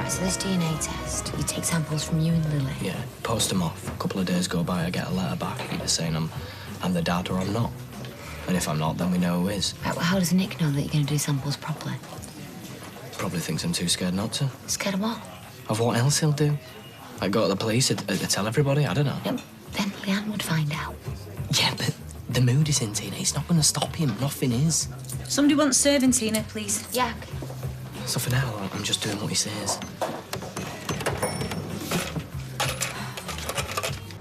Right, so this DNA test, you take samples from you and Lily. Yeah, post them off. A couple of days go by, I get a letter back either saying I'm the dad or I'm not. And if I'm not, then we know who is. Right, well, how does Nick know that you're going to do samples properly? Probably thinks I'm too scared not to. Scared of what? Of what else he'll do. Like go to the police and tell everybody, I don't know. No, then Leanne would find out. Yeah, but the mood is in, Tina. It's not going to stop him. Nothing is. Somebody wants serving, Tina, please. Yeah. So for now, I'm just doing what he says.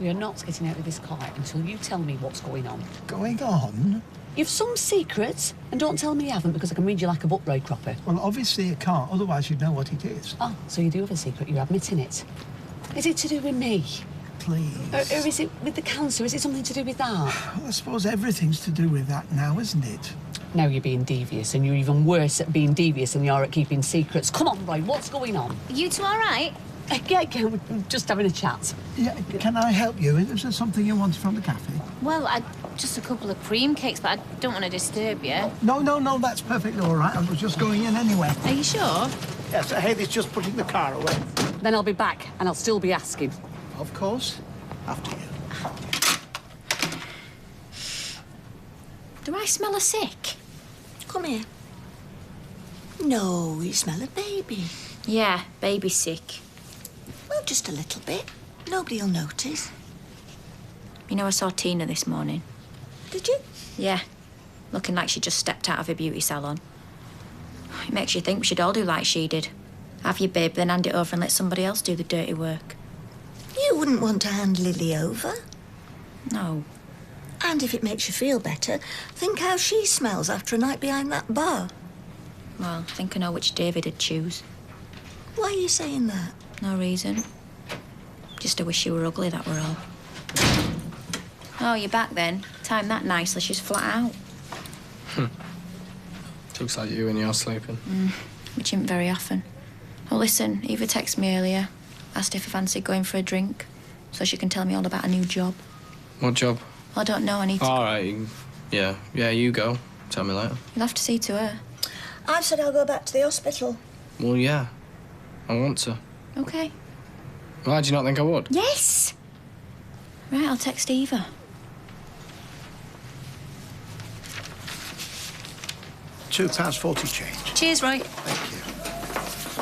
We are not getting out of this car until you tell me what's going on. Going on? You've some secrets, and don't tell me you haven't, because I can read you like a book, Roy Cropper. Well, obviously you can't, otherwise you'd know what it is. Oh, so you do have a secret, you're admitting it. Is it to do with me? Please. Or is it with the cancer? Is it something to do with that? Well, I suppose everything's to do with that now, isn't it? Now you're being devious, and you're even worse at being devious than you are at keeping secrets. Come on, Roy, what's going on? Are you two all right? Yeah, we're just having a chat. Yeah, can I help you? Is there something you wanted from the cafe? Well, just a couple of cream cakes, but I don't want to disturb you. No, that's perfectly all right. I was just going in anyway. Are you sure? Yes, Haley's just putting the car away. Then I'll be back, and I'll still be asking. Of course. After you. Do I smell her sick? Come here. No, you smell a baby. Yeah, baby's sick. Well, just a little bit. Nobody'll notice. You know, I saw Tina this morning. Did you? Yeah, looking like she just stepped out of a beauty salon. It makes you think we should all do like she did. Have your babe, then hand it over and let somebody else do the dirty work. You wouldn't want to hand Lily over. No. And if it makes you feel better, think how she smells after a night behind that bar. Well, I think I know which David would choose. Why are you saying that? No reason. Just I wish you were ugly, that were all. Oh, you're back then. Timed that nicely, she's flat out. Looks like you when you're sleeping. Which isn't very often. Oh, listen, Eva texted me earlier. Asked if I fancied going for a drink, so she can tell me all about a new job. What job? Well, I don't know, I need to... All right. Yeah, you go. Tell me later. You'll have to see to her. I've said I'll go back to the hospital. Well, yeah. I want to. OK. Why do you not think I would? Yes! Right, I'll text Eva. £2.40 change. Cheers, Roy. Thank you.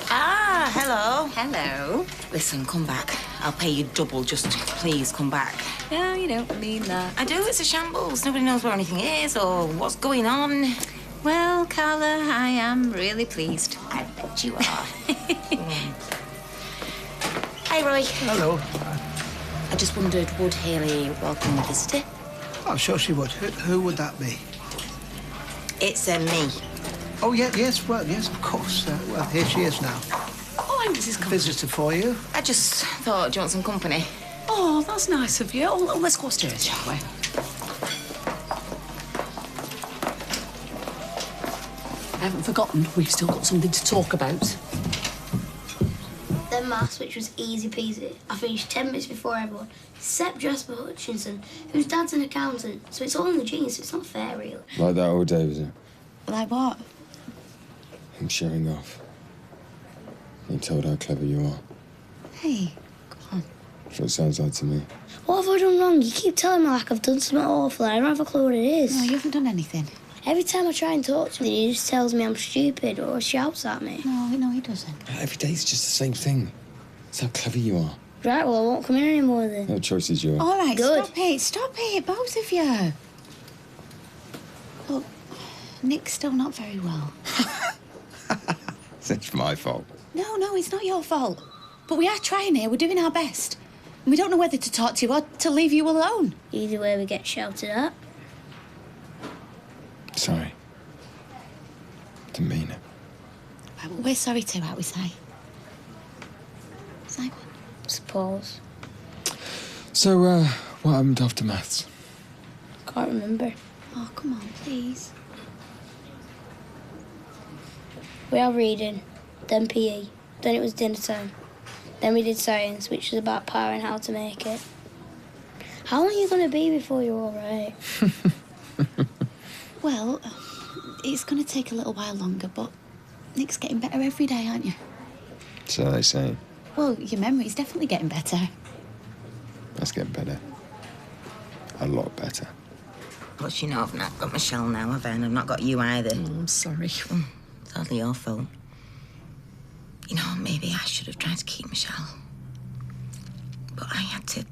Ah, hello. Hello. Listen, come back. I'll pay you double, just please come back. No, you don't mean that. I do, it's a shambles. Nobody knows where anything is or what's going on. Well, Carla, I am really pleased. I bet you are. Hi, Roy. Hello. I just wondered, would Hayley welcome a visitor? I'm sure she would. Who would that be? It's me. Oh, yes, of course. Well, here she is now. Oh, I'm Mrs. Compton. Visitor for you. I just thought, do you want some company? Oh, that's nice of you. Oh, let's go upstairs, shall we? I haven't forgotten. We've still got something to talk about. Then maths, which was easy peasy. I finished 10 minutes before everyone, except Jasper Hutchinson, whose dad's an accountant. So it's all in the genes, so it's not fair, really. Like that all day, was it? Like what? I'm showing off. You told how clever you are. Hey, come on. That's what it sounds like to me. What have I done wrong? You keep telling me like I've done something awful. I don't have a clue what it is. No, you haven't done anything. Every time I try and talk to him, he just tells me I'm stupid or shouts at me. No, he doesn't. Every day's just the same thing. That's how clever you are. Right, well, I won't come in anymore then. No choice is yours. All right, Good. Stop it, both of you. Look, Nick's still not very well. It's my fault. No, it's not your fault. But we are trying here, we're doing our best. And we don't know whether to talk to you or to leave you alone. Either way, we get shouted at. Sorry. Didn't mean it. Right, well, we're sorry too, aren't we, Si? Si, Suppose. So, what happened after maths? Can't remember. Oh, come on, please. We had reading, then PE, then it was dinner time. Then we did science, which was about power and how to make it. How long are you going to be before you're all right? Well, it's going to take a little while longer, but Nick's getting better every day, aren't you? So they say. Well, your memory's definitely getting better. That's getting better. A lot better. Plus, you know, I've not got Michelle now, have I? And I've not got you either. Oh, I'm sorry. It's hardly your fault. You know, maybe I should have tried to keep Michelle. But I had to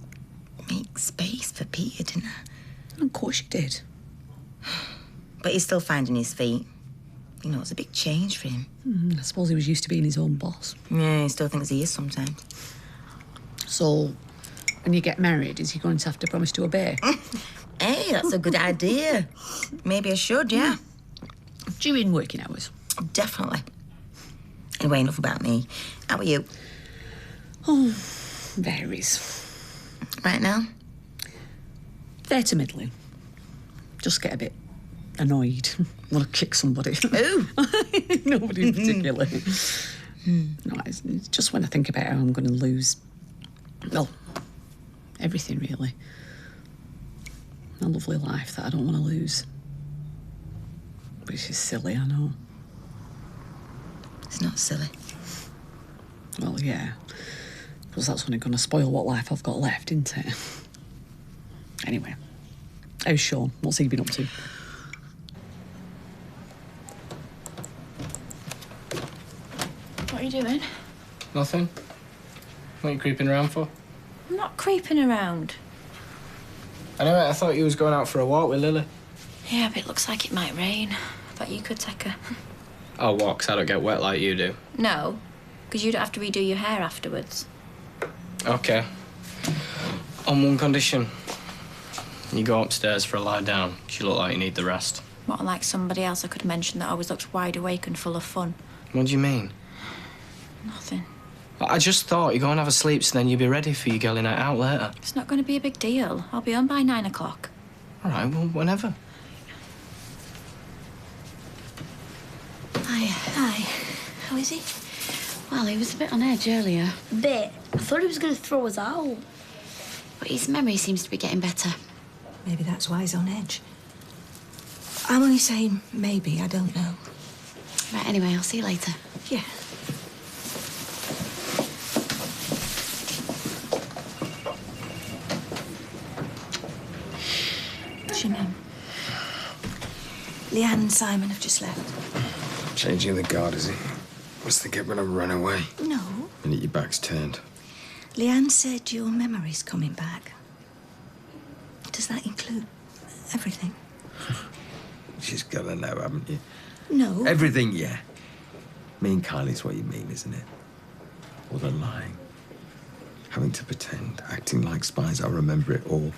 make space for Peter, didn't I? Of course you did. But he's still finding his feet. You know, it's a big change for him. I suppose he was used to being his own boss. Yeah, he still thinks he is sometimes. So, when you get married, is he going to have to promise to obey? Hey, that's a good idea. Maybe I should, yeah. During working hours? Definitely. Anyway, enough about me. How are you? Oh, varies. Right now? Fair to middling. Just get a bit annoyed. Want to kick somebody. Who? Nobody in particular. No, it's just when I think about how I'm going to lose, well, everything really. A lovely life that I don't want to lose. Which is silly, I know. It's not silly. Well, yeah. Because that's only going to spoil what life I've got left, isn't it? Anyway, how's Sean? What's he been up to? What are you doing? Nothing. What are you creeping around for? I'm not creeping around. I know, I thought you was going out for a walk with Lily. Yeah, but it looks like it might rain. I thought you could take her. I'll walk 'cause I don't get wet like you do. No, because you don't have to redo your hair afterwards. Okay. On one condition. You go upstairs for a lie down. 'Cause you look like you need the rest. Not like somebody else I could mention that always looks wide awake and full of fun. What do you mean? Nothing. I just thought you'd go and have a sleep so then you'd be ready for your girly night out later. It's not going to be a big deal. I'll be home by 9 o'clock. All right, well, whenever. Hi. How is he? Well, he was a bit on edge earlier, Bit. I thought he was going to throw us out. but his memory seems to be getting better. Maybe that's why he's on edge. I'm only saying maybe, I don't know. Right, anyway, I'll see you later. Yeah. What's your name? Leanne and Simon have just left. Changing the guard, is he? Must think I'm gonna run away. No. And your back's turned. Leanne said your memory's coming back. Does that include everything? She's gotta know, haven't you? No. Everything, yeah. Me and Kylie's what you mean, isn't it? All the lying. Having to pretend, acting like spies. I remember it all.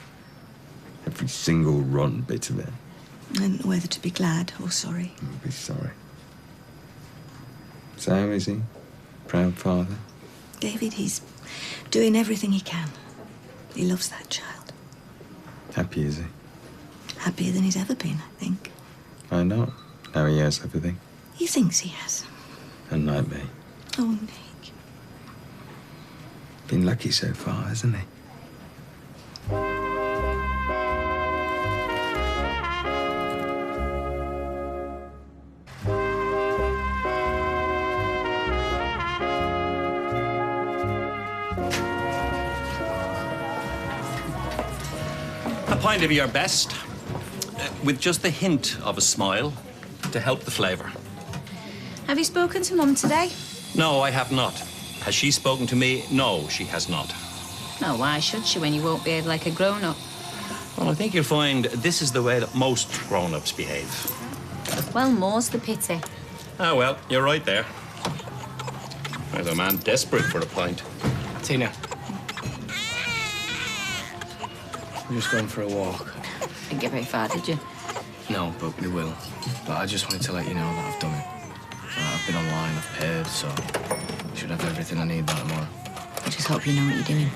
Every single rotten bit of it. And whether to be glad or sorry. I'll be sorry. So how is he? Proud father? David, he's doing everything he can. He loves that child. Happy, is he? Happier than he's ever been, I think. I know. Now he has everything. He thinks he has. And like me. Oh, Nick. Been lucky so far, hasn't he? A pint of your best, with just the hint of a smile to help the flavour. Have you spoken to Mum today? No, I have not. Has she spoken to me? No, she has not. No, why should she when you won't behave like a grown-up? Well, I think you'll find this is the way that most grown-ups behave. Well, more's the pity. Ah, well, you're right there. There's a man desperate for a pint. Tina. We're just going for a walk. Didn't get very far, did you? No, but we will. But I just wanted to let you know that I've done it. I've been online, I've paid, so I should have everything I need by tomorrow. I just hope you know what you're doing.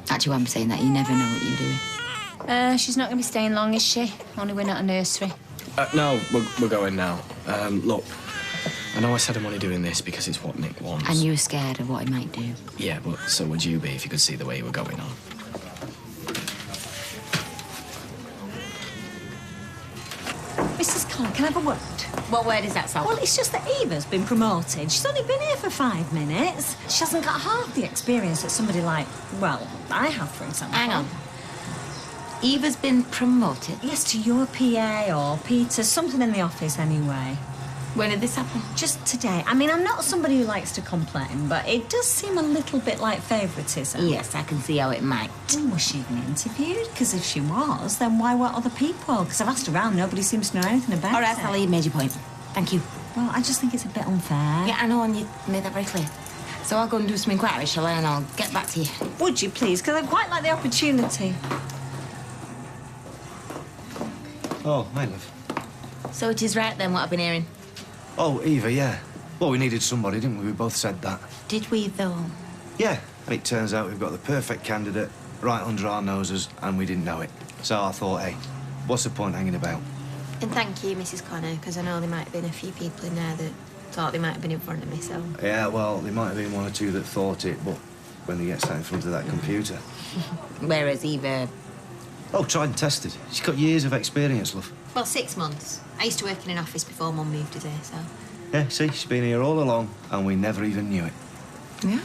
Actually, I'm saying that you never know what you're doing. She's not going to be staying long, is she? Only we're not a nursery. No, we're going now. Look, I know I said I'm only doing this because it's what Nick wants. And you were scared of what he might do. Yeah, but so would you be if you could see the way you were going on. Mrs. Connor, can I have a word? What word is that, Sal? Well, it's just that Eva's been promoted. She's only been here for 5 minutes. She hasn't got half the experience that somebody like, well, I have, for example. Hang on. Eva's been promoted? Yes, to your PA or Peter, something in the office anyway. When did this happen? Just today. I mean, I'm not somebody who likes to complain, but it does seem a little bit like favouritism. Yes, I can see how it might. Was she even interviewed? Because if she was, then why weren't other people? Because I've asked around, nobody seems to know anything about it. All right, Sally, you made your point. Thank you. Well, I just think it's a bit unfair. Yeah, I know, and you made that very clear. So I'll go and do some inquiry, shall I? And I'll get back to you. Would you, please? Because I'd quite like the opportunity. Oh, hi, love. So it is right, then, what I've been hearing? Oh, Eva, yeah. Well, we needed somebody, didn't we? We both said that. Did we, though? Yeah, and it turns out we've got the perfect candidate right under our noses, and we didn't know it. So I thought, hey, what's the point hanging about? And thank you, Mrs. Connor, because I know there might have been a few people in there that thought they might have been in front of me, so... Yeah, well, there might have been one or two that thought it, but when they get sat in front of that computer... Whereas Eva... Oh, tried and tested. She's got years of experience, love. Well, 6 months. I used to work in an office before Mum moved us here, so... Yeah, see, she's been here all along, and we never even knew it. Yeah?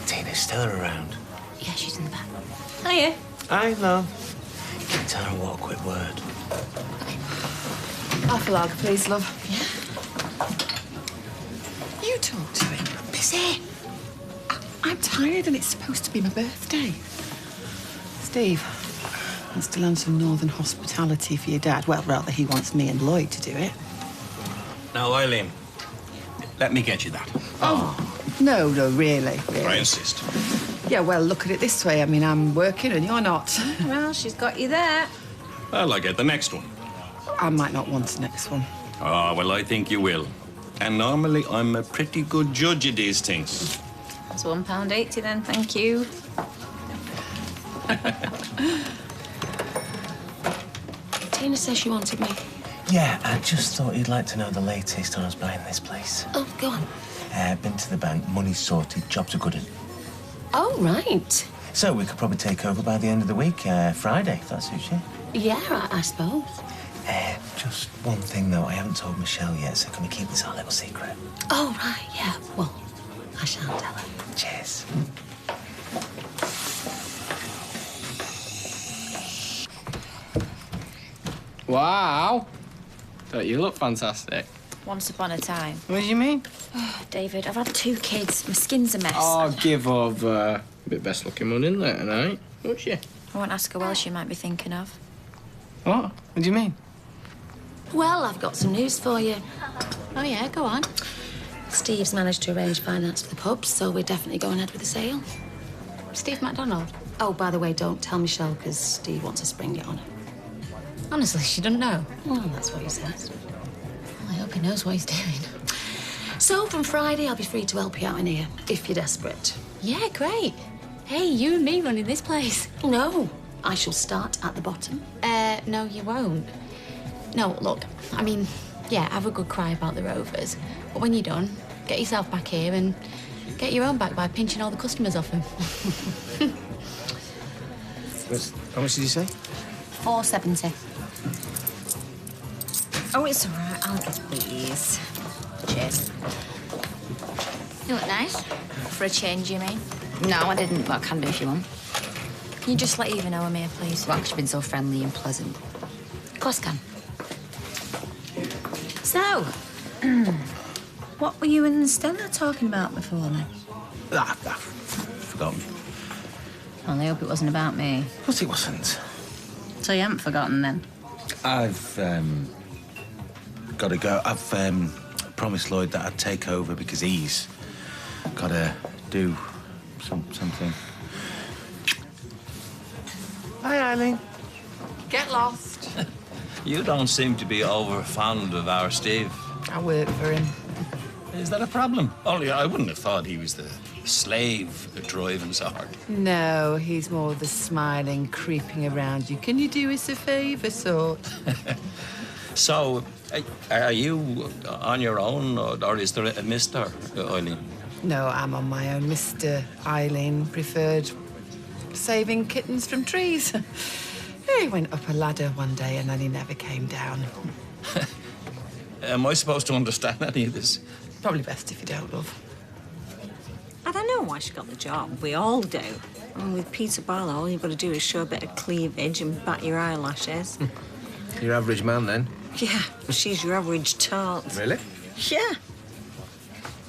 Tina's still around. Yeah, she's in the back. Hiya. I know. Can you tell her what a quick word? Half a lager, please, love. Yeah. You talk to him. I'm busy. I'm tired and it's supposed to be my birthday. Steve wants to learn some northern hospitality for your dad. Well, rather, he wants me and Lloyd to do it. Now, Eileen, let me get you that. Oh, no, really. I insist. Yeah, well, look at it this way. I mean, I'm working and you're not. Well, she's got you there. Well, I'll get the next one. I might not want the next one. Ah, well, I think you will. And normally, I'm a pretty good judge of these things. That's £1.80 then, thank you. Tina says she wanted me. Yeah, I just thought you'd like to know the latest on us buying this place. Oh, go on. Been to the bank, money's sorted, job's a good one. Oh, right. So we could probably take over by the end of the week, Friday, if that suits you. Yeah, I suppose. Just one thing, though. I haven't told Michelle yet, so can we keep this our little secret? Oh, right, yeah. Well, I shan't tell her. Cheers. Wow. Don't you look fantastic? Once upon a time. What do you mean? Oh, David, I've had 2 kids. My skin's a mess. Oh, give over. Bit best looking one in there tonight. What's she? I won't ask her what she might be thinking of. What? What do you mean? Well, I've got some news for you. Oh, yeah, go on. Steve's managed to arrange finance for the pub, so we're definitely going ahead with the sale. Steve MacDonald. Oh, by the way, don't tell Michelle, because Steve wants to spring it on her. Honestly, she doesn't know. Well, that's what he says. Well, I hope he knows what he's doing. So, from Friday, I'll be free to help you out in here, if you're desperate. Yeah, great. Hey, you and me running this place. No, I shall start at the bottom. No, you won't. No, look, I mean, yeah, have a good cry about the Rovers. But when you're done, get yourself back here and get your own back by pinching all the customers off them. How much did you say? $4.70. Oh, it's all right. I'll get these. Cheers. You look nice. For a change, you mean? No, I didn't. Well, I can do if you want. Can you just let Eva know I'm here, please? Well, she's been so friendly and pleasant. Of course I can. So, what were you and Stella talking about before then? I've forgotten. Well, I hope it wasn't about me. Of course it wasn't. So you haven't forgotten then? I've got to go. I've promised Lloyd that I'd take over because he's got to do something. Hi, Eileen. Get lost. You don't seem to be over fond of our Steve. I work for him. Is that a problem? Only I wouldn't have thought he was the slave driving so hard. No, he's more the smiling, creeping around you. Can you do us a favour sort? So, are you on your own, or is there a mister, Eileen? No, I'm on my own. Mr. Eileen preferred saving kittens from trees. He went up a ladder one day and then he never came down. Am I supposed to understand any of this? Probably best if you don't, love. I don't know why she got the job. We all do. I mean, with Peter Barlow, all you've got to do is show a bit of cleavage and bat your eyelashes. Your average man, then? Yeah, she's your average tart. Really? Yeah.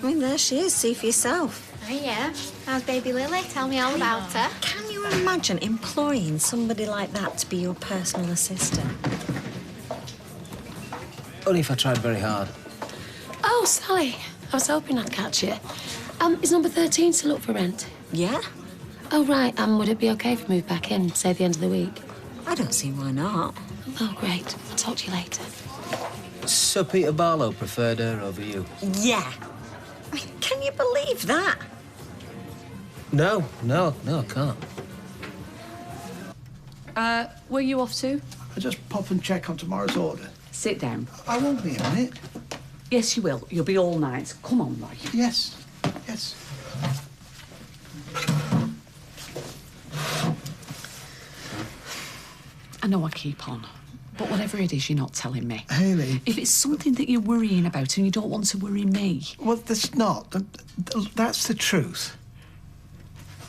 I mean, there she is. See for yourself. Oh, yeah. How's baby Lily? Tell me all about her. Can you imagine employing somebody like that to be your personal assistant? Only if I tried very hard. Oh, Sally. I was hoping I'd catch you. Is number 13 still up for rent? Yeah. Oh, right. Would it be OK if we moved back in, say, at the end of the week? I don't see why not. Oh, great. I'll talk to you later. So Peter Barlow preferred her over you? Yeah. I mean, can you believe that? No, I can't. Where are you off to? I'll just pop and check on tomorrow's order. Sit down. I won't be a minute. Yes, you will. You'll be all night. Come on, Roy. Yes. I know I keep on, but whatever it is, you're not telling me. Hayley. If it's something that you're worrying about and you don't want to worry me... Well, that's not. That's the truth.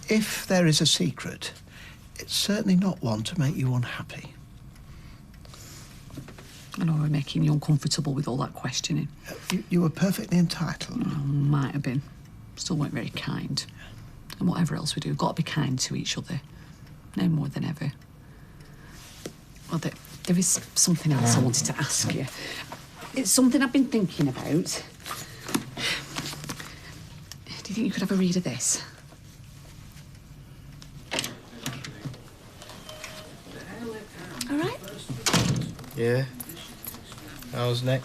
If there is a secret, it's certainly not one to make you unhappy. I know we're making you uncomfortable with all that questioning. You were perfectly entitled. Oh, might have been. Still weren't very kind. And whatever else we do, we've got to be kind to each other. No more than ever. Well, there is something else I wanted to ask you. It's something I've been thinking about. Do you think you could have a read of this? All right. Yeah? How's Nick?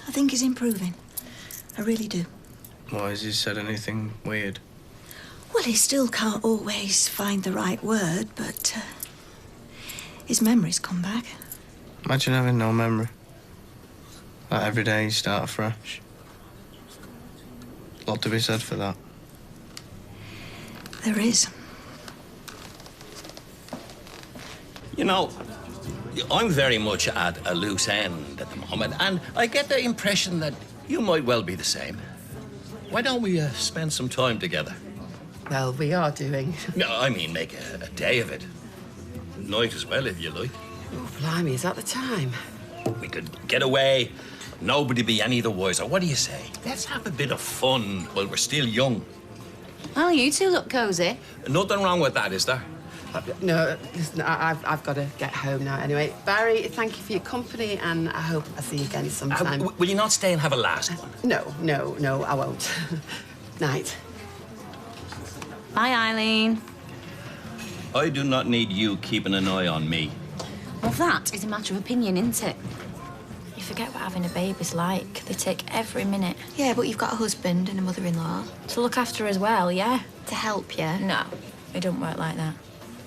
I think he's improving. I really do. Why, has he said anything weird? Well, he still can't always find the right word, but his memory's come back. Imagine having no memory. Like every day you start afresh. A lot to be said for that. There is. You know, I'm very much at a loose end at the moment, and I get the impression that you might well be the same. Why don't we spend some time together? Well, we are doing. No, I mean make a day of it. Night as well, if you like. Oh, blimey, is that the time? We could get away, nobody be any the wiser. What do you say? Let's have a bit of fun while we're still young. Well, you two look cosy. Nothing wrong with that, is there? No, listen, I've got to get home now anyway. Barry, thank you for your company, and I hope I see you again sometime. Will you not stay and have a last one? No, I won't. Night. Bye, Eileen. I do not need you keeping an eye on me. Well, that is a matter of opinion, isn't it? You forget what having a baby's like. They take every minute. Yeah, but you've got a husband and a mother-in-law. To look after as well, yeah? To help you. No, it don't work like that.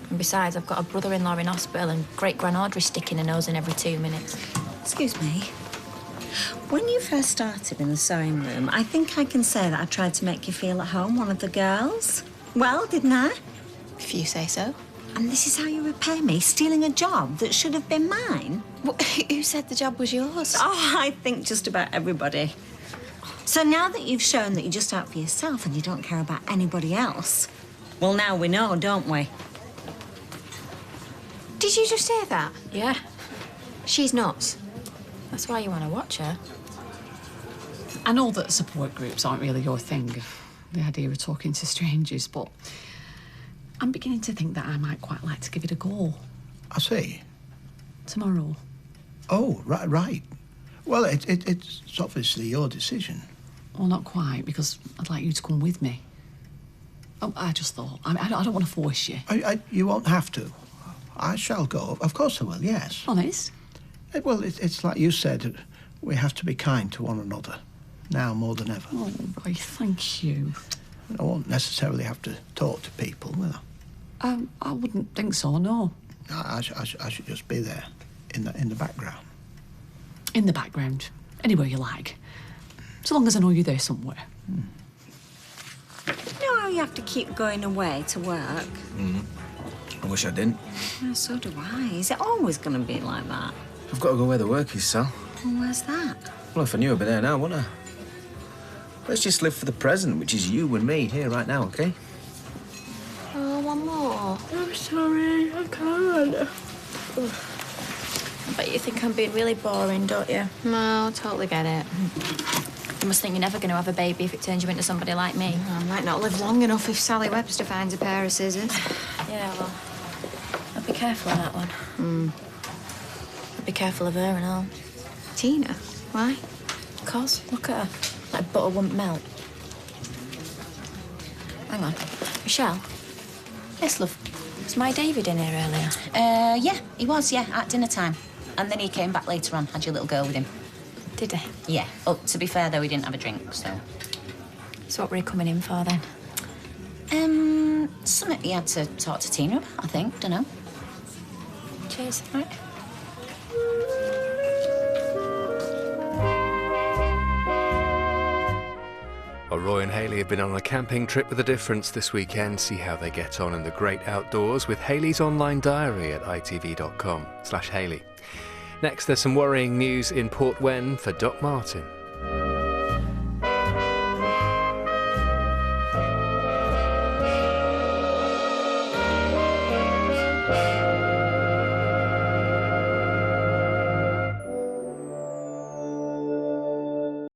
And besides, I've got a brother-in-law in hospital and great-grand Audrey sticking her nose in every 2 minutes. Excuse me. When you first started in the sewing room, I think I can say that I tried to make you feel at home, one of the girls. Well, didn't I? If you say so. And this is how you repay me, stealing a job that should have been mine? Who said the job was yours? Oh, I think just about everybody. So now that you've shown that you're just out for yourself and you don't care about anybody else, well, now we know, don't we? Did you just say that? Yeah. She's nuts. That's why you want to watch her. I know that support groups aren't really your thing, the idea of talking to strangers, but I'm beginning to think that I might quite like to give it a go. I see. Tomorrow. Oh, right. Well, it's obviously your decision. Well, not quite, because I'd like you to come with me. Oh, I just thought. I don't want to force you. You won't have to. I shall go. Of course I will, yes. Honest? Well, it's like you said, we have to be kind to one another, now more than ever. Oh, Roy, thank you. I won't necessarily have to talk to people, will I? I wouldn't think so, no. I should just be there, in the background. In the background. Anywhere you like. So long as I know you're there somewhere. you have to keep going away to work. I wish I didn't. Yeah, so do I. Is it always going to be like that? I've got to go where the work is, Sal. Well, where's that? Well, if I knew I'd be there now, wouldn't I? Let's just live for the present, which is you and me here right now, OK? Oh, one more. I'm sorry, I can't. I bet you think I'm being really boring, don't you? No, totally get it. You must think you're never going to have a baby if it turns you into somebody like me. I might not live long enough if Sally Webster finds a pair of scissors. Yeah, well, I'll be careful of that one. I'll be careful of her and all. Tina? Why? Cos, look at her. Like butter won't melt. Hang on. Michelle? Yes, love. Was my David in here earlier? Yeah, he was, yeah, at dinner time. And then he came back later on, had your little girl with him. Did he? Yeah. Oh, to be fair, though, he didn't have a drink, so... So what were he coming in for, then? Something he had to talk to Tina about, I think. Dunno. Cheers. Right. Well, Roy and Hayley have been on a camping trip with a difference this weekend. See how they get on in the great outdoors with Hayley's online diary at itv.com/Hayley. Next, there's some worrying news in Port Wen for Doc Martin.